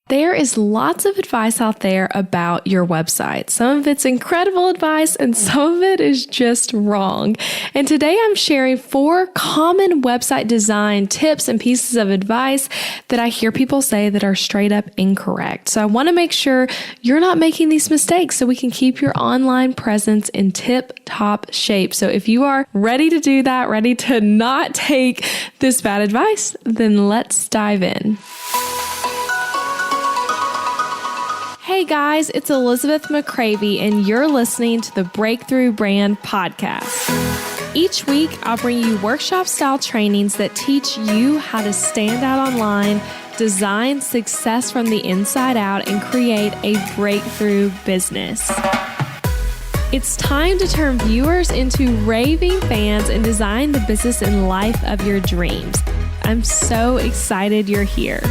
There is lots of advice out there about your website. Some of it's incredible advice and some of it is just wrong. And today I'm sharing 4 common website design tips and pieces of advice that I hear people say that are straight up incorrect. So I want to make sure you're not making these mistakes so we can keep your online presence in tip-top shape. So if you are ready to do that, ready to not take this bad advice, then let's dive in. Hey guys, it's Elizabeth McCravey, and you're listening to the Breakthrough Brand Podcast. Each week, I'll bring you workshop-style trainings that teach you how to stand out online, design success from the inside out, and create a breakthrough business. It's time to turn viewers into raving fans and design the business and life of your dreams. I'm so excited you're here.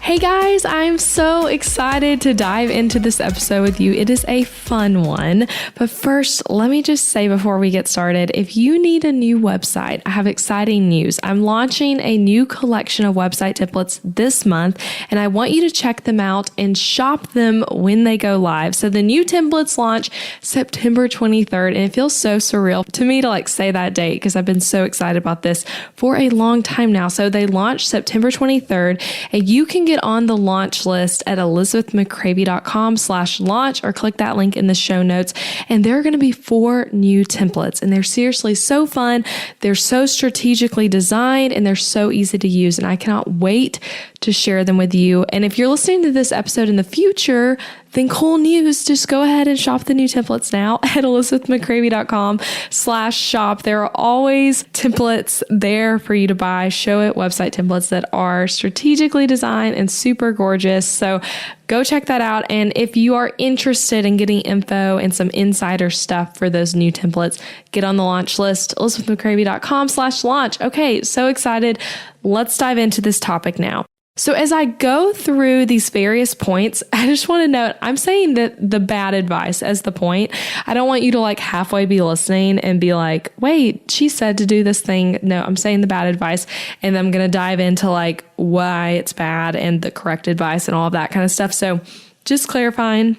Hey guys, I'm so excited to dive into this episode with you. It is a fun one. But first, let me just say before we get started, if you need a new website, I have exciting news. I'm launching a new collection of website templates this month, and I want you to check them out and shop them when they go live. So the new templates launch September 23rd, and it feels so surreal to me to say that date because I've been so excited about this for a long time now. So they launch September 23rd, and you can get on the launch list at elizabethmccravey.com/launch or click that link in the show notes. And there are going to be 4 new templates, and they're seriously so fun. They're so strategically designed and they're so easy to use. And I cannot wait to share them with you. And if you're listening to this episode in the future, then cool news, just go ahead and shop the new templates now at elizabethmccravey.com/shop. There are always templates there for you to buy, show it website templates that are strategically designed and super gorgeous. So go check that out. And if you are interested in getting info and some insider stuff for those new templates, get on the launch list, elizabethmccravey.com/launch. Okay, so excited. Let's dive into this topic now. So as I go through these various points, I just want to note, I'm saying that the bad advice as the point. I don't want you to halfway be listening and be like, wait, she said to do this thing. No, I'm saying the bad advice. And I'm going to dive into why it's bad and the correct advice and all of that kind of stuff. So just clarifying,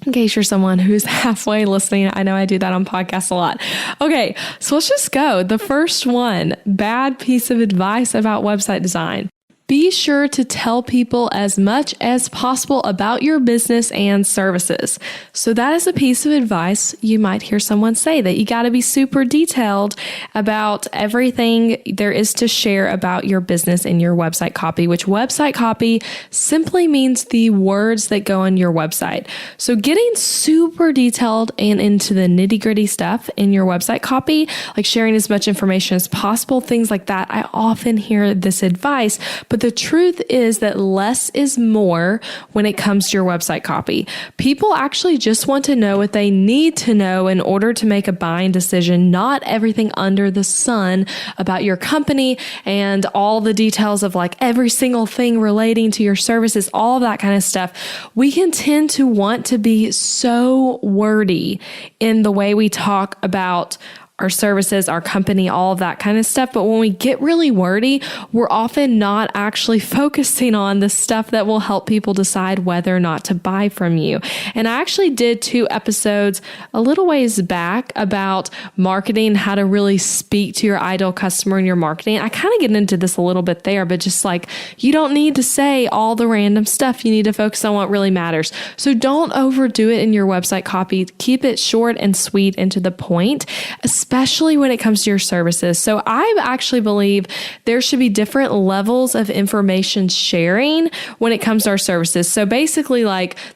in case you're someone who's halfway listening. I know I do that on podcasts a lot. Okay, so let's just go. The first one, bad piece of advice about website design. Be sure to tell people as much as possible about your business and services. So that is a piece of advice you might hear someone say, that you got to be super detailed about everything there is to share about your business in your website copy, which website copy simply means the words that go on your website. So getting super detailed and into the nitty-gritty stuff in your website copy, like sharing as much information as possible, things like that. I often hear this advice, but the truth is that less is more when it comes to your website copy. People actually just want to know what they need to know in order to make a buying decision, not everything under the sun about your company and all the details of every single thing relating to your services, all of that kind of stuff. We can tend to want to be so wordy in the way we talk about our services, our company, all of that kind of stuff. But when we get really wordy, we're often not actually focusing on the stuff that will help people decide whether or not to buy from you. And I actually did 2 episodes a little ways back about marketing, how to really speak to your ideal customer in your marketing. I kind of get into this a little bit there, but just you don't need to say all the random stuff. You need to focus on what really matters. So don't overdo it in your website copy. Keep it short and sweet and to the point, especially when it comes to your services. So I actually believe there should be different levels of information sharing when it comes to our services. So basically,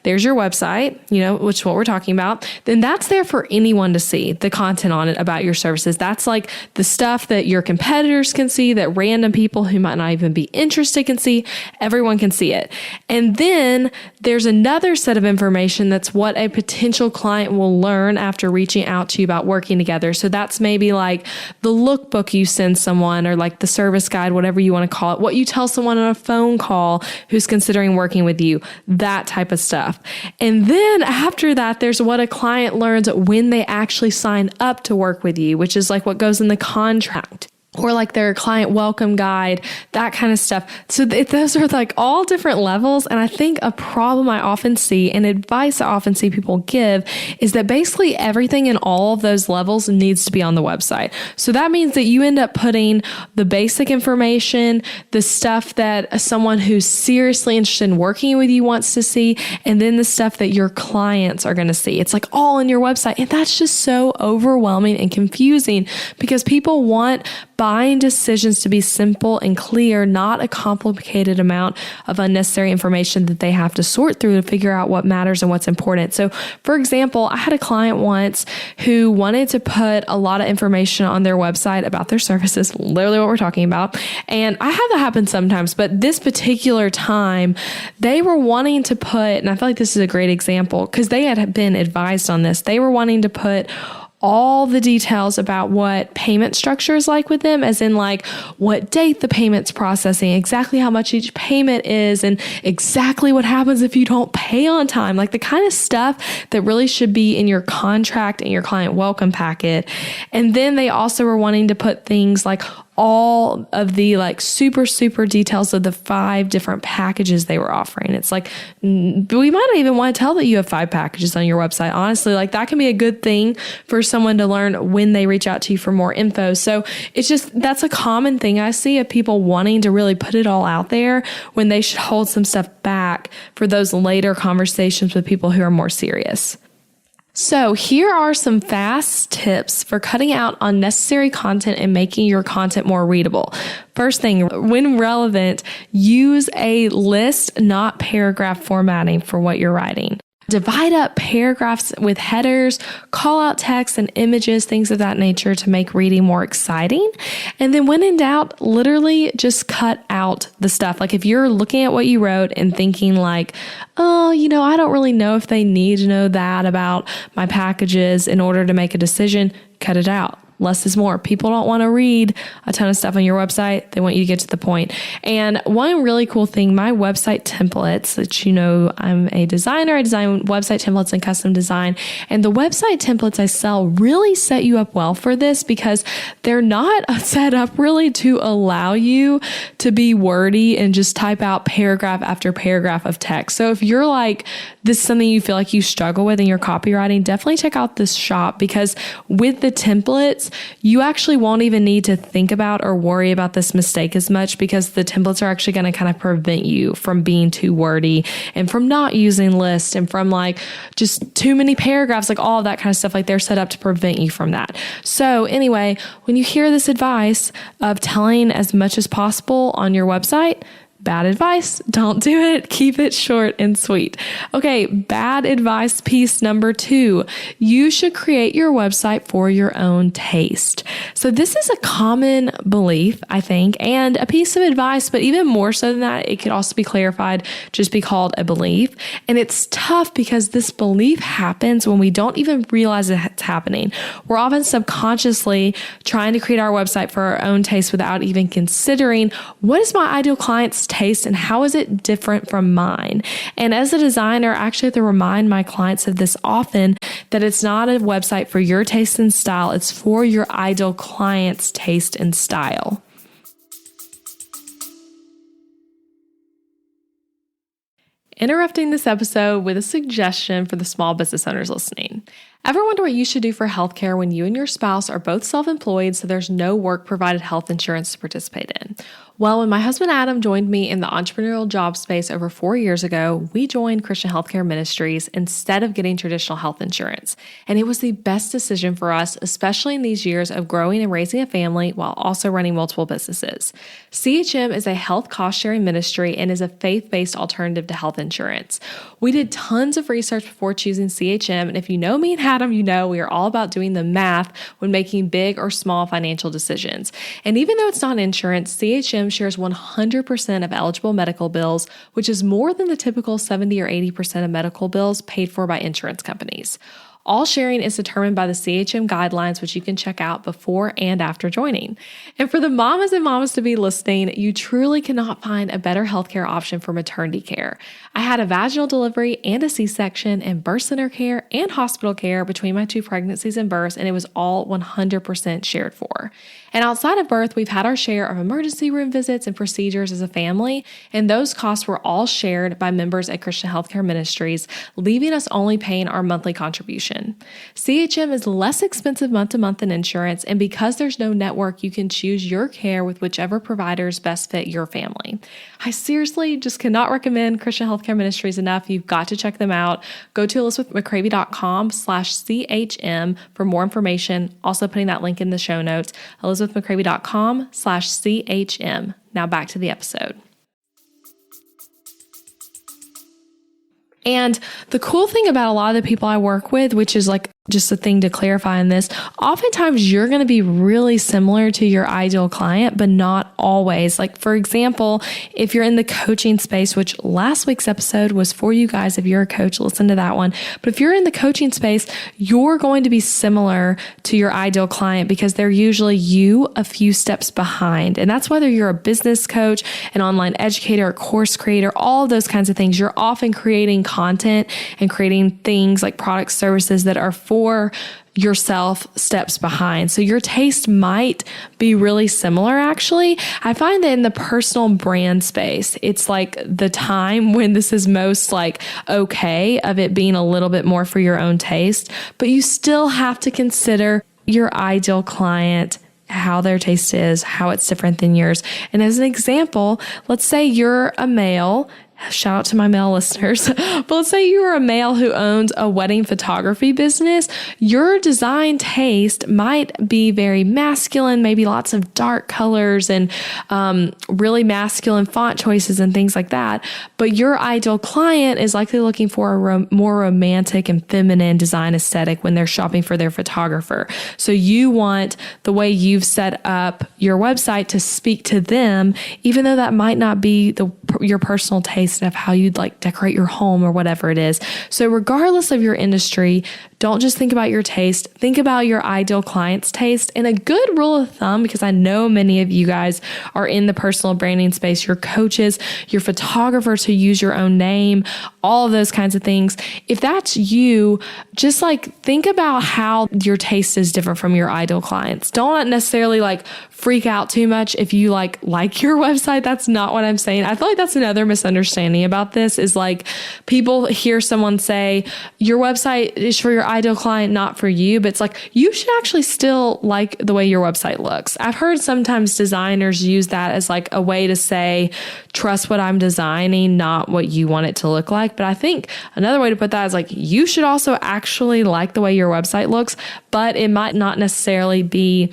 there's your website, which is what we're talking about. Then that's there for anyone to see the content on it about your services. That's the stuff that your competitors can see, that random people who might not even be interested can see. Everyone can see it. And then there's another set of information that's what a potential client will learn after reaching out to you about working together. So that's maybe the lookbook you send someone, or the service guide, whatever you want to call it, what you tell someone on a phone call who's considering working with you, that type of stuff. And then after that, there's what a client learns when they actually sign up to work with you, which is what goes in the contract. or like their client welcome guide, that kind of stuff. So those are like all different levels. And I think a problem I often see and advice I often see people give is that basically everything in all of those levels needs to be on the website. So that means that you end up putting the basic information, the stuff that someone who's seriously interested in working with you wants to see, and then the stuff that your clients are going to see. It's like all in your website. And that's just so overwhelming and confusing because people want buying decisions to be simple and clear, not a complicated amount of unnecessary information that they have to sort through to figure out what matters and what's important. So, for example, I had a client once who wanted to put a lot of information on their website about their services, literally what we're talking about. And I have that happen sometimes, but this particular time, they were wanting to put, and I feel like this is a great example because they had been advised on this, they were wanting to put all the details about what payment structure is like with them, as in like what date the payment's processing, exactly how much each payment is, and exactly what happens if you don't pay on time, like the kind of stuff that really should be in your contract and your client welcome packet. And then they also were wanting to put things like all of the like super details of the 5 different packages they were offering. It's like, we might not even want to tell that you have 5 packages on your website. Honestly, like that can be a good thing for someone to learn when they reach out to you for more info. So it's just, that's a common thing I see of people wanting to really put it all out there when they should hold some stuff back for those later conversations with people who are more serious. So here are some fast tips for cutting out unnecessary content and making your content more readable. First thing, when relevant, use a list, not paragraph formatting for what you're writing. Divide up paragraphs with headers, call out text and images, things of that nature to make reading more exciting. And then when in doubt, literally just cut out the stuff. Like if you're looking at what you wrote and thinking like, oh, I don't really know if they need to know that about my packages in order to make a decision, cut it out. Less is more. People don't want to read a ton of stuff on your website. They want you to get to the point. And one really cool thing, my website templates, that I'm a designer. I design website templates and custom design. And the website templates I sell really set you up well for this because they're not set up really to allow you to be wordy and just type out paragraph after paragraph of text. So if you're like, this is something you feel like you struggle with in your copywriting, definitely check out this shop because with the templates, you actually won't even need to think about or worry about this mistake as much because the templates are actually going to kind of prevent you from being too wordy and from not using lists and from like just too many paragraphs, like all of that kind of stuff. Like they're set up to prevent you from that. So anyway, when you hear this advice of telling as much as possible on your website, bad advice. Don't do it. Keep it short and sweet. Okay, bad advice piece number 2. You should create your website for your own taste. So this is a common belief, I think, and a piece of advice, but even more so than that, it could also be clarified, just be called a belief. And it's tough because this belief happens when we don't even realize it's happening. We're often subconsciously trying to create our website for our own taste without even considering what is my ideal client's taste and how is it different from mine. And as a designer, I actually have to remind my clients of this often, that it's not a website for your taste and style, it's for your ideal client's taste and style. Interrupting this episode with a suggestion for the small business owners listening. Ever wonder what you should do for healthcare when you and your spouse are both self-employed, so there's no work-provided health insurance to participate in? Well, when my husband Adam joined me in the entrepreneurial job space over 4 years ago, we joined Christian Healthcare Ministries instead of getting traditional health insurance. And it was the best decision for us, especially in these years of growing and raising a family while also running multiple businesses. CHM is a health cost-sharing ministry and is a faith-based alternative to health insurance. We did tons of research before choosing CHM, and if you know me and Adam, you know we are all about doing the math when making big or small financial decisions. And even though it's not insurance, CHM shares 100% of eligible medical bills, which is more than the typical 70 or 80% of medical bills paid for by insurance companies. All sharing is determined by the CHM guidelines, which you can check out before and after joining. And for the mamas and mamas to be listening, you truly cannot find a better healthcare option for maternity care. I had a vaginal delivery and a C-section and birth center care and hospital care between my 2 pregnancies and births, and it was all 100% shared for. And outside of birth, we've had our share of emergency room visits and procedures as a family, and those costs were all shared by members at Christian Healthcare Ministries, leaving us only paying our monthly contribution. CHM is less expensive month to month than insurance, and because there's no network, you can choose your care with whichever providers best fit your family. I seriously just cannot recommend Christian Healthcare Ministries enough. You've got to check them out. Go to elizabethmccravy.com/CHM for more information. Also putting that link in the show notes, elizabethmccravy.com/CHM. Now back to the episode. And the cool thing about a lot of the people I work with, which is like just a thing to clarify in this, oftentimes you're going to be really similar to your ideal client, but not always. Like, for example, if you're in the coaching space, which last week's episode was for you guys, if you're a coach, listen to that one. But if you're in the coaching space, you're going to be similar to your ideal client because they're usually you a few steps behind. And that's whether you're a business coach, an online educator, a course creator, all of those kinds of things. You're often creating content and creating things like products, services that are for yourself steps behind. So your taste might be really similar, actually. I find that in the personal brand space, it's like the time when this is most like okay of it being a little bit more for your own taste, but you still have to consider your ideal client, how their taste is, how it's different than yours. And as an example, let's say you're a male. Shout out to my male listeners. But let's say you're a male who owns a wedding photography business. Your design taste might be very masculine, maybe lots of dark colors and really masculine font choices and things like that. But your ideal client is likely looking for a more romantic and feminine design aesthetic when they're shopping for their photographer. So you want the way you've set up your website to speak to them, even though that might not be your personal taste of how you'd like decorate your home or whatever it is. So regardless of your industry, don't just think about your taste, think about your ideal client's taste. And a good rule of thumb, because I know many of you guys are in the personal branding space, your coaches, your photographers who use your own name, all of those kinds of things. If that's you, just like think about how your taste is different from your ideal clients. Don't necessarily like freak out too much if you like your website. That's not what I'm saying. I feel like that's another misunderstanding about this is like people hear someone say your website is for your ideal client, not for you. But it's like you should actually still like the way your website looks. I've heard sometimes designers use that as like a way to say, trust what I'm designing, not what you want it to look like. But I think another way to put that is like you should also actually like the way your website looks, but it might not necessarily be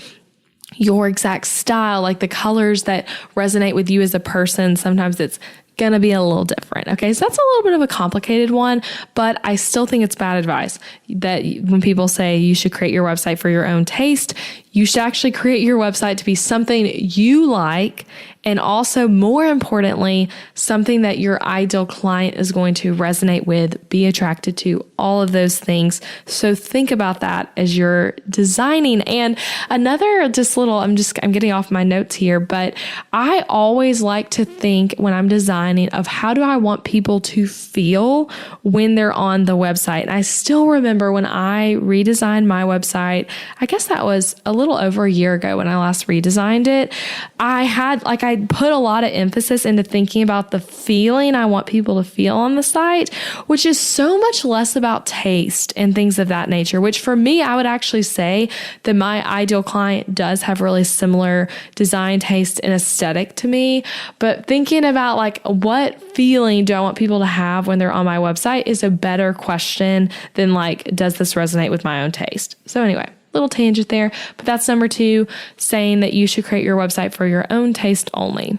your exact style, like the colors that resonate with you as a person. Sometimes it's going to be a little different. Okay. So that's a little bit of a complicated one, but I still think it's bad advice that when people say you should create your website for your own taste, you should actually create your website to be something you like. And also, more importantly, something that your ideal client is going to resonate with, be attracted to, all of those things. So think about that as you're designing. And another I'm getting off my notes here, but I always like to think when I'm designing of how do I want people to feel when they're on the website. And I still remember when I redesigned my website, I guess that was a little over a year ago when I last redesigned it. I put a lot of emphasis into thinking about the feeling I want people to feel on the site, which is so much less about taste and things of that nature, which for me, I would actually say that my ideal client does have really similar design taste and aesthetic to me. But thinking about like what feeling do I want people to have when they're on my website is a better question than like, does this resonate with my own taste? So anyway, little tangent there, but that's number 2, saying that you should create your website for your own taste only.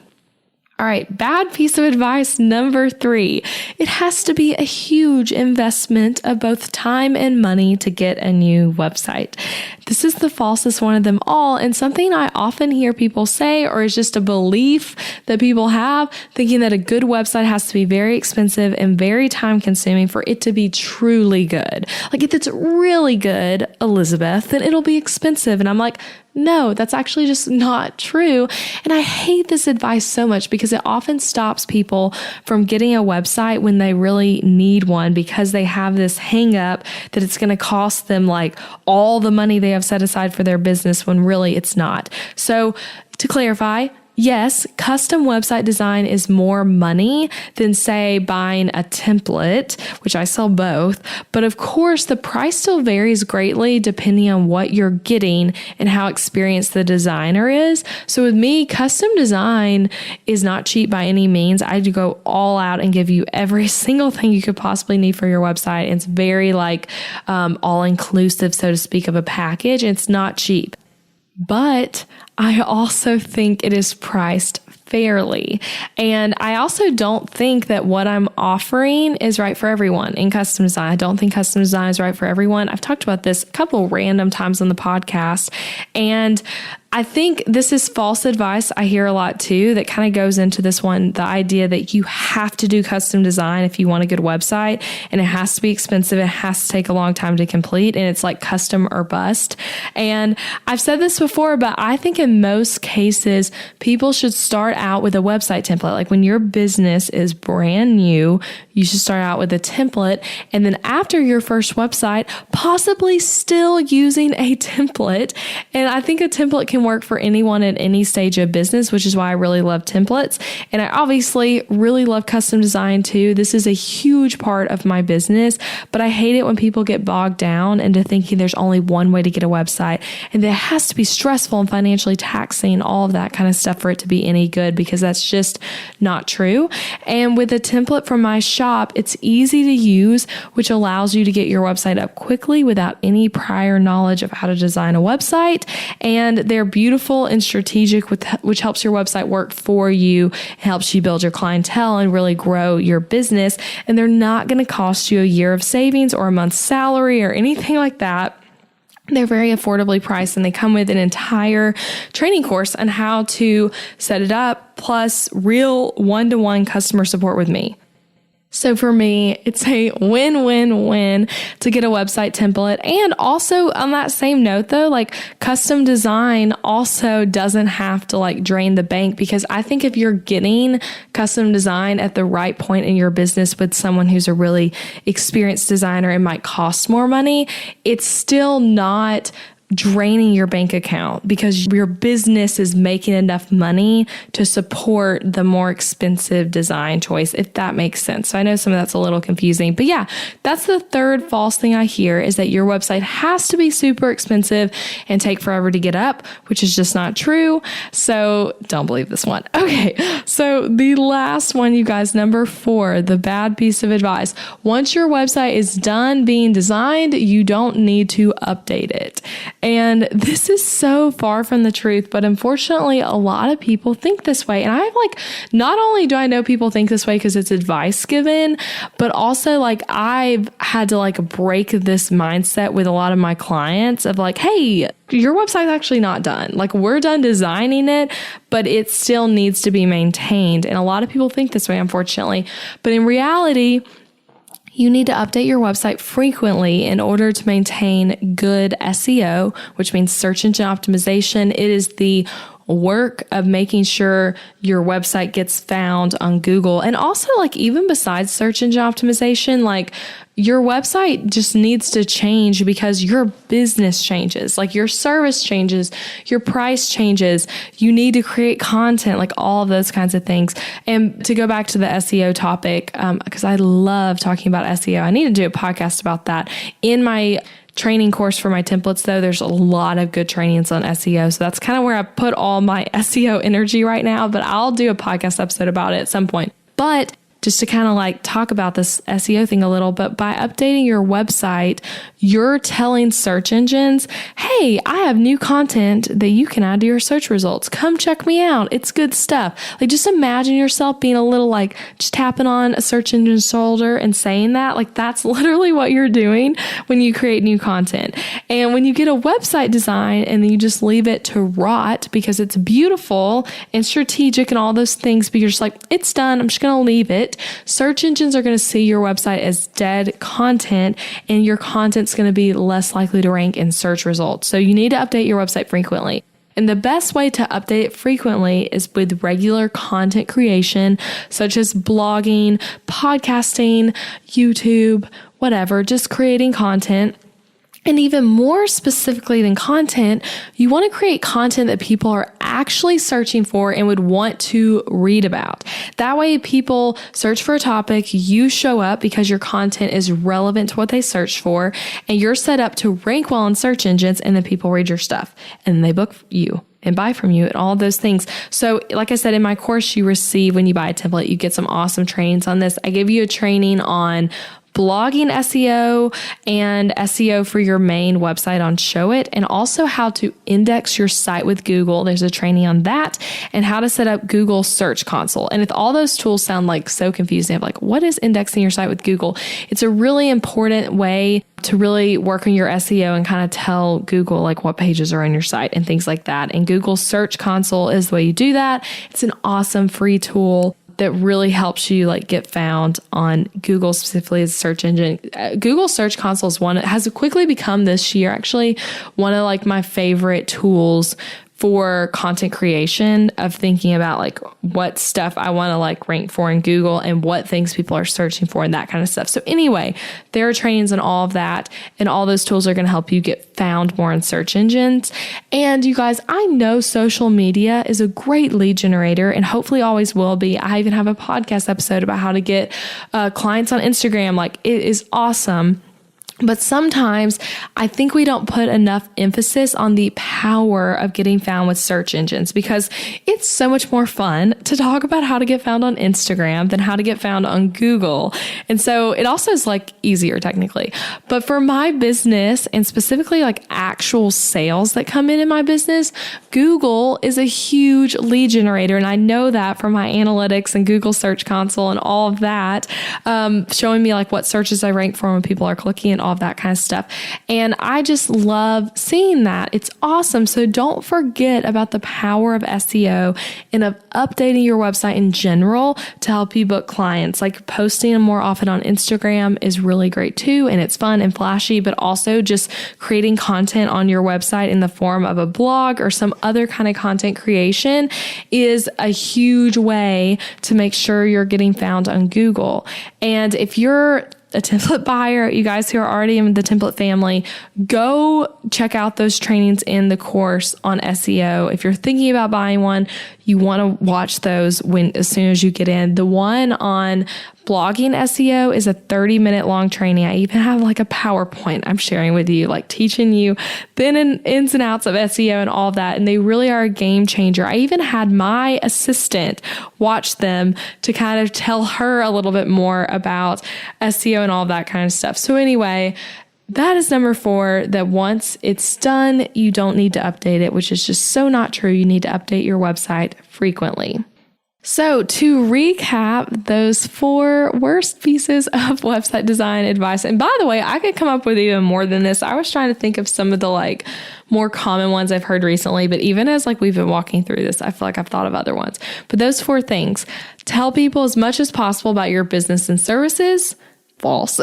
All right, bad piece of advice number 3. It has to be a huge investment of both time and money to get a new website. This is the falsest one of them all, and something I often hear people say, or is just a belief that people have, thinking that a good website has to be very expensive and very time consuming for it to be truly good. Like if it's really good, Elizabeth, then it'll be expensive. And I'm like, no, that's actually just not true. And I hate this advice so much because it often stops people from getting a website when they really need one, because they have this hang up that it's going to cost them like all the money they have set aside for their business, when really it's not. So to clarify, yes, custom website design is more money than, say, buying a template, which I sell both. But of course, the price still varies greatly depending on what you're getting and how experienced the designer is. So with me, custom design is not cheap by any means. I do go all out and give you every single thing you could possibly need for your website. It's very all-inclusive, so to speak, of a package. It's not cheap. But I also think it is priced fairly. And I also don't think that what I'm offering is right for everyone in custom design. I don't think custom design is right for everyone. I've talked about this a couple random times on the podcast, and I think this is false advice I hear a lot too, that kind of goes into this one, the idea that you have to do custom design if you want a good website, and it has to be expensive. It has to take a long time to complete, and it's like custom or bust. And I've said this before, but I think in most cases, people should start out with a website template. Like when your business is brand new, you should start out with a template. And then after your first website, possibly still using a template. And I think a template can work for anyone at any stage of business, which is why I really love templates. And I obviously really love custom design too. This is a huge part of my business, but I hate it when people get bogged down into thinking there's only one way to get a website, and it has to be stressful and financially taxing, all of that kind of stuff for it to be any good, because that's just not true. And with a template from my shop, it's easy to use, which allows you to get your website up quickly without any prior knowledge of how to design a website. And they're beautiful and strategic, which helps your website work for you, helps you build your clientele and really grow your business. And they're not going to cost you a year of savings or a month's salary or anything like that. They're very affordably priced, and they come with an entire training course on how to set it up, plus real one-to-one customer support with me. So for me, it's a win-win-win to get a website template. And also on that same note though, like custom design also doesn't have to like drain the bank, because I think if you're getting custom design at the right point in your business with someone who's a really experienced designer, it might cost more money. It's still not draining your bank account, because your business is making enough money to support the more expensive design choice, if that makes sense. So I know some of that's a little confusing, but yeah, that's the third false thing I hear, is that your website has to be super expensive and take forever to get up, which is just not true. So don't believe this one. Okay. So the last one, you guys, number 4, the bad piece of advice. Once your website is done being designed, you don't need to update it. And this is so far from the truth, but unfortunately, a lot of people think this way. And I'm like, not only do I know people think this way because it's advice given, but also like I've had to like break this mindset with a lot of my clients of like, hey, your website's actually not done. Like we're done designing it, but it still needs to be maintained. And a lot of people think this way, unfortunately. But in reality, you need to update your website frequently in order to maintain good SEO, which means search engine optimization. It is the work of making sure your website gets found on Google. And also like even besides search engine optimization, like your website just needs to change because your business changes, like your service changes, your price changes, you need to create content, like all of those kinds of things. And to go back to the SEO topic, because I love talking about SEO, I need to do a podcast about that. In my training course for my templates though, there's a lot of good trainings on SEO. So that's kind of where I put all my SEO energy right now, but I'll do a podcast episode about it at some point. But just to kind of like talk about this SEO thing a little, but by updating your website, you're telling search engines, hey, I have new content that you can add to your search results. Come check me out. It's good stuff. Like, just imagine yourself being a little like just tapping on a search engine's shoulder and saying that. Like, that's literally what you're doing when you create new content. And when you get a website design and then you just leave it to rot because it's beautiful and strategic and all those things, but you're just like, it's done, I'm just going to leave it. Search engines are going to see your website as dead content, and your content's going to be less likely to rank in search results. So you need to update your website frequently. And the best way to update it frequently is with regular content creation, such as blogging, podcasting, YouTube, whatever, just creating content. And even more specifically than content, you want to create content that people are actually searching for and would want to read about. That way, people search for a topic, you show up because your content is relevant to what they search for, and you're set up to rank well in search engines, and then people read your stuff and they book you and buy from you and all those things. So like I said, in my course, you receive, when you buy a template, you get some awesome trainings on this. I give you a training on blogging SEO and SEO for your main website on Showit, and also how to index your site with Google. There's a training on that, and how to set up Google Search Console. And if all those tools sound like so confusing, of like, what is indexing your site with Google? It's a really important way to really work on your SEO and kind of tell Google like what pages are on your site and things like that. And Google Search Console is the way you do that. It's an awesome free tool that really helps you like get found on Google, specifically as a search engine. Google Search Console is one that has quickly become this year actually one of like my favorite tools for content creation, of thinking about like what stuff I want to like rank for in Google and what things people are searching for and that kind of stuff. So anyway, there are trainings on all of that, and all those tools are going to help you get found more in search engines. And you guys, I know social media is a great lead generator and hopefully always will be. I even have a podcast episode about how to get clients on Instagram. Like, it is awesome. But sometimes I think we don't put enough emphasis on the power of getting found with search engines, because it's so much more fun to talk about how to get found on Instagram than how to get found on Google. And so it also is like easier technically. But for my business, and specifically like actual sales that come in my business, Google is a huge lead generator. And I know that from my analytics and Google Search Console and all of that, showing me like what searches I rank for when people are clicking and all of that kind of stuff. And I just love seeing that. It's awesome. So don't forget about the power of SEO and of updating your website in general to help you book clients. Like, posting them more often on Instagram is really great too. And it's fun and flashy, but also just creating content on your website in the form of a blog or some other kind of content creation is a huge way to make sure you're getting found on Google. And if you're a template buyer, you guys who are already in the template family, go check out those trainings in the course on SEO. If you're thinking about buying one, you want to watch those as soon as you get in. The one on blogging SEO is a 30-minute long training. I even have like a PowerPoint I'm sharing with you, like teaching you the ins and outs of SEO and all of that. And they really are a game changer. I even had my assistant watch them to kind of tell her a little bit more about SEO and all of that kind of stuff. So anyway, that is number 4, that once it's done, you don't need to update it, which is just so not true. You need to update your website frequently. So to recap those 4 worst pieces of website design advice, and by the way, I could come up with even more than this. I was trying to think of some of the like more common ones I've heard recently, but even as like we've been walking through this, I feel like I've thought of other ones. But those 4 things: tell people as much as possible about your business and services. False.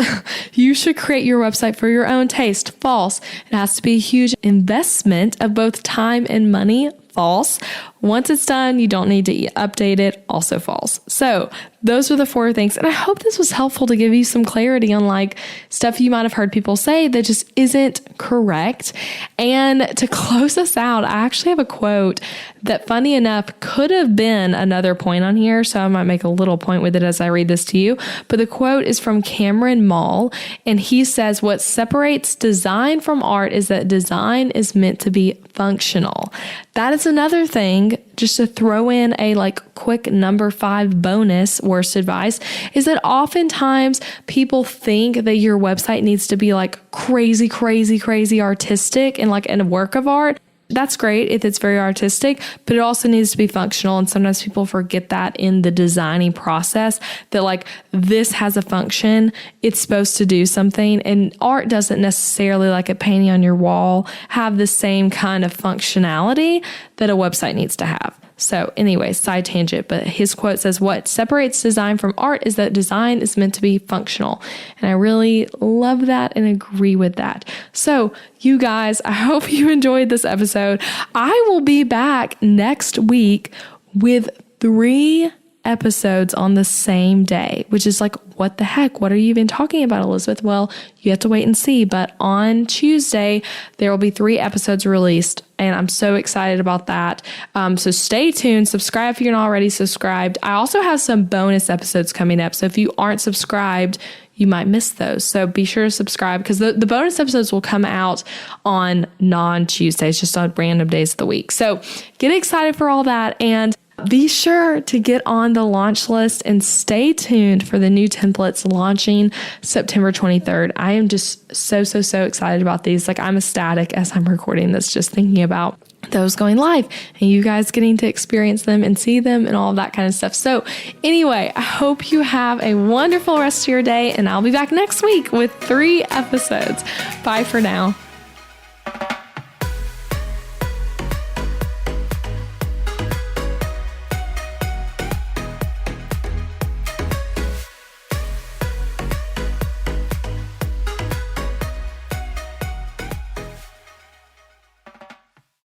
You should create your website for your own taste. False. It has to be a huge investment of both time and money. False. Once it's done, you don't need to update it. Also false. So those were the 4 things. And I hope this was helpful to give you some clarity on like stuff you might have heard people say that just isn't correct. And to close us out, I actually have a quote that, funny enough, could have been another point on here. So I might make a little point with it as I read this to you. But the quote is from Cameron Mall. And he says, "What separates design from art is that design is meant to be functional." That is another thing, just to throw in a like quick number 5 bonus worst advice, is that oftentimes people think that your website needs to be like crazy, crazy, crazy artistic and like in a work of art. That's great if it's very artistic, but it also needs to be functional. And sometimes people forget that in the designing process, that like this has a function, it's supposed to do something. And art doesn't necessarily, like a painting on your wall, have the same kind of functionality that a website needs to have. So anyway, side tangent, but his quote says, what separates design from art is that design is meant to be functional. And I really love that and agree with that. So you guys, I hope you enjoyed this episode. I will be back next week with 3 episodes on the same day, which is like, what the heck? What are you even talking about, Elizabeth? Well, you have to wait and see. But on Tuesday, there will be 3 episodes released, and I'm so excited about that. So stay tuned. Subscribe if you're not already subscribed. I also have some bonus episodes coming up. So if you aren't subscribed, you might miss those. So be sure to subscribe, because the bonus episodes will come out on non-Tuesdays, just on random days of the week. So get excited for all that, and be sure to get on the launch list and stay tuned for the new templates launching September 23rd. I am just so excited about these. Like, I'm ecstatic as I'm recording this, just thinking about those going live and you guys getting to experience them and see them and all of that kind of stuff. So anyway, I hope you have a wonderful rest of your day, and I'll be back next week with 3 episodes. Bye for now.